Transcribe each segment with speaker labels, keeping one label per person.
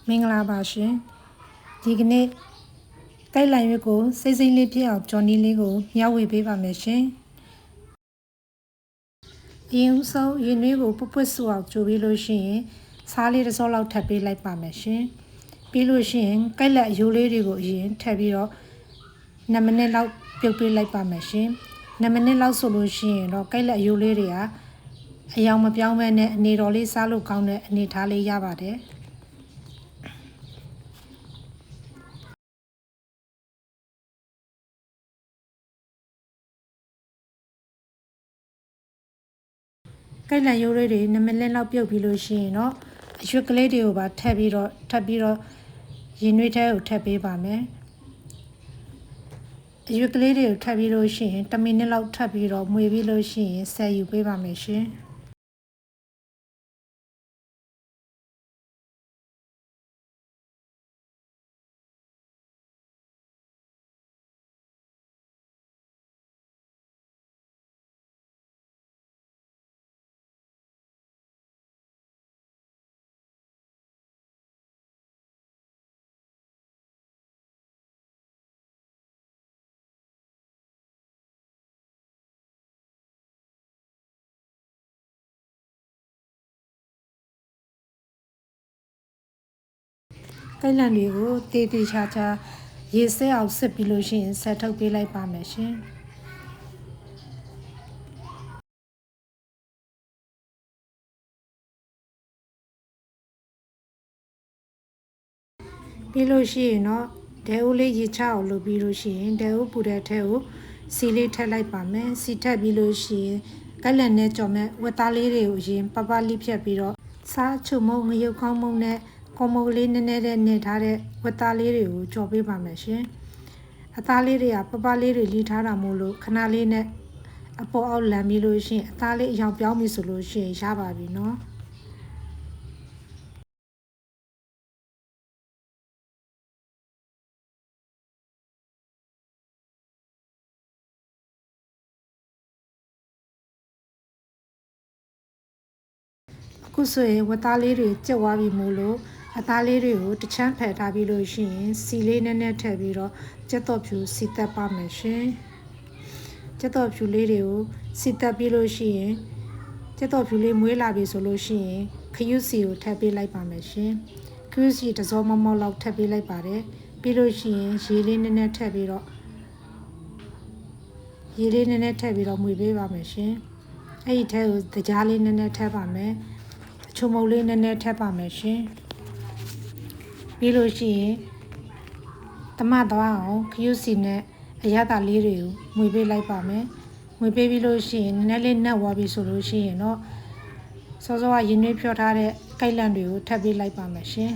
Speaker 1: မင်္ဂလာပါရှင်ဒီကနေ့ကိုက်လန်ရွက်ကိုစိတ်စိတ်လေးဖြစ်အောင်ကြော်နီးလေးကိုမျှဝေပေးပါမယ်ရှင်အရင်ဦးဆုံးရင်နွေးကိုပွတ်ပွတ်ဆူအောင်ကြိုပြီးလို့ရှိရင်စားလေးတစ်စောလောက်ထပ်ပေးလိုက်ပါမယ်ရှင်ပြီးလို့ရှိရင်ကိုက်လက်အယိုးလေးတွေကိုအရင်ထပ်ပြီးတော့2မိနစ်လောက်ပြုတ်ပေးလိုက်ပါမယ်ရှင်2မိနစ်လောက်ဆိုလို့ရှိရင်တော့ကိုက်လက်အယိုးလေးတွေကအယောင်မပြောင်းပဲနဲ့အနေတော်လေးစားလို့ကောင်းတဲ့အနေထားလေးရပါတယ်ကိုက်လန်ရိုးလေးတွေ2မိနစ်လောက်ပြုတ်ပြီးလို့ရှိရင်တော့အရွက်ကလေးတွေကိုပါထပ်ပြီးတော့ရင်နွေးထဲကိုထပ်ပေးပါမယ်အရွက်ကလေးတွေကိုထပ်ပြီးလို့ရှိရင်1မိနစ်လောက်ထပ်ပြီးတော့မွေပြီးလို့ရှိရင်ဆက်ယူပေးပါမယ်ရှင်ကိုက်လန်တွေကိုတေးသေးချာချာရေစဲအောင်စစ်ပြီးလို့ရှိရင်ဆက်ထုတ်ပေးလိုက်ပါမယ်ရှင်ပြီးလို့ရှိရင်တော့ဒဲဦးလေးရေချအောင်လုပ်ပြီးလို့ရှိရင်ဒဲဦးပူတဲ့ထဲကိုစီလေးထည့်လိုက်ပါမယ်စီထည့်ပြီးလို့ရှိရင်ကိုက်လန်နဲ့ကြော်မဲ့ဝက်သားလေးတွေကိုရင်ပပလေးဖြတ်ပြီးတော့စားချုံမုံငရုတ်ကောင်းမုံနဲ့ကော်မုံလေးနည်းနည်းနဲ့နေထားတဲ့ဝက်သားလေးတွေကိုကြော်ပေးပါမယ်ရှင်အသားလေးတွေကပပလေးတွေလီထားတာမို့လို့ခဏလေးနဲ့အပေါ်အောက်လန်ပြီးလို့ရှိရင်အသားလေးအယောင်ပြောင်းပြီဆိုလို့ရှိရင်ရပါပြီနော်အခုဆိုရင်ဝက်သားလေးတွေကြက်သွားပြီမို့လို့အသားလေးတွေကိုတချမ်းဖယ်ထားပြီးလို့ရှိရင်စီလေးနည်းနည်းထည့်ပြီးတော့ကြက်တော်ဖြူစီတက်ပါမယ်ရှင်ကြက်တော်ဖြူလေးတွေကိုစီတက်ပြီးလို့ရှိရင်ကြက်တော်ဖြူလေးမွေးလာပြီဆိုလို့ရှိရင်ခရုစီကိုထည့်ပေးလိုက်ပါမယ်ရှင်ခရုစီတစ်စောမောက်လောက်ထည့်ပေးလိုက်ပါတယ်ပြီးလို့ရှိရင်ရေလေးနည်းနည်းထည့်ပြီးတော့မွေပေးပါမယ်ရှင်အဲ့ဒီထဲကိုတကြားလေးနည်းနည်းထည့်ပါမယ်ချုံမုံလေးနည်းနည်းထည့်ပါမယ်ရှင်ပြီးလို့ရှိရင်တမသွားအောင်ခရုစီနဲ့အရသာလေးတွေကိုမွေပေးလိုက်ပါမယ်မွေပေးပြီးလို့ရှိရင်နည်းလေးနှက်သွားပြီဆိုလို့ရှိရင်တော့စောစောကရင်နှွေးဖြောထားတဲ့ကိုက်လန့်တွေကိုထပ်ပေးလိုက်ပါမယ်ရှင်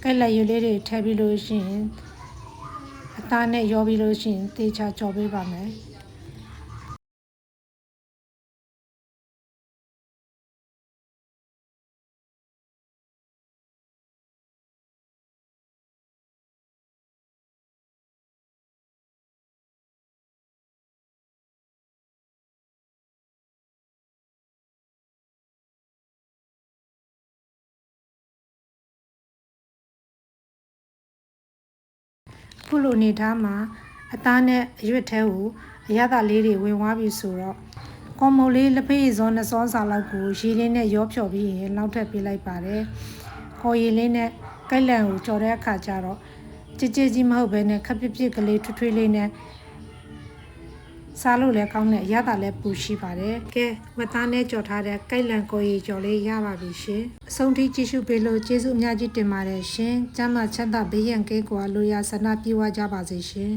Speaker 1: ကိုက်လန့်ရွလေးတွေထပ်ပြီးလို့ရှိရင်အသားနဲ့ရောပြီးလို့ရှိရင်တေချာကြော်ပေးပါမယ်ခုလိုနေထားမှာအသားနဲ့အရွက်ထဲကိုအရသာလေးတွေဝင်သွားပြီဆိုတော့ကော်မုံလေးလက်ဖေးစောနှစ်စောစာလောက်ကိုရေလေးနဲ့ရောဖြော်ပြီးရင်လောက်ထပ်ပေးလိုက်ပါတယ်ခေါ်ရည်လေးနဲ့ကိုက်လန်ကိုကြော်တဲ့အခါကျတော့ကြစ်ကြီးမဟုတ်ဘဲနဲ့ခပ်ပြစ်ပြစ်ကလေးထွေးထွေးလေးနဲ့စားလို့လည်းကောင်းတဲ့အရသာလည်းပူရှိပါတယ်ကဲဝက်သားနဲ့ကြော်ထားတဲ့ကိုက်လန်ကိုရီကြော်လေးရပါပြီရှင်အဆုံးထိကြည့်ရှုပေးလို့ကျေးဇူးအများကြီးတင်ပါတယ်ရှင်ကျမ်းမာချမ်းသာဘေးရန်ကင်းကွာလိုရာဆန္ဒပြေဝကြပါစေရှင်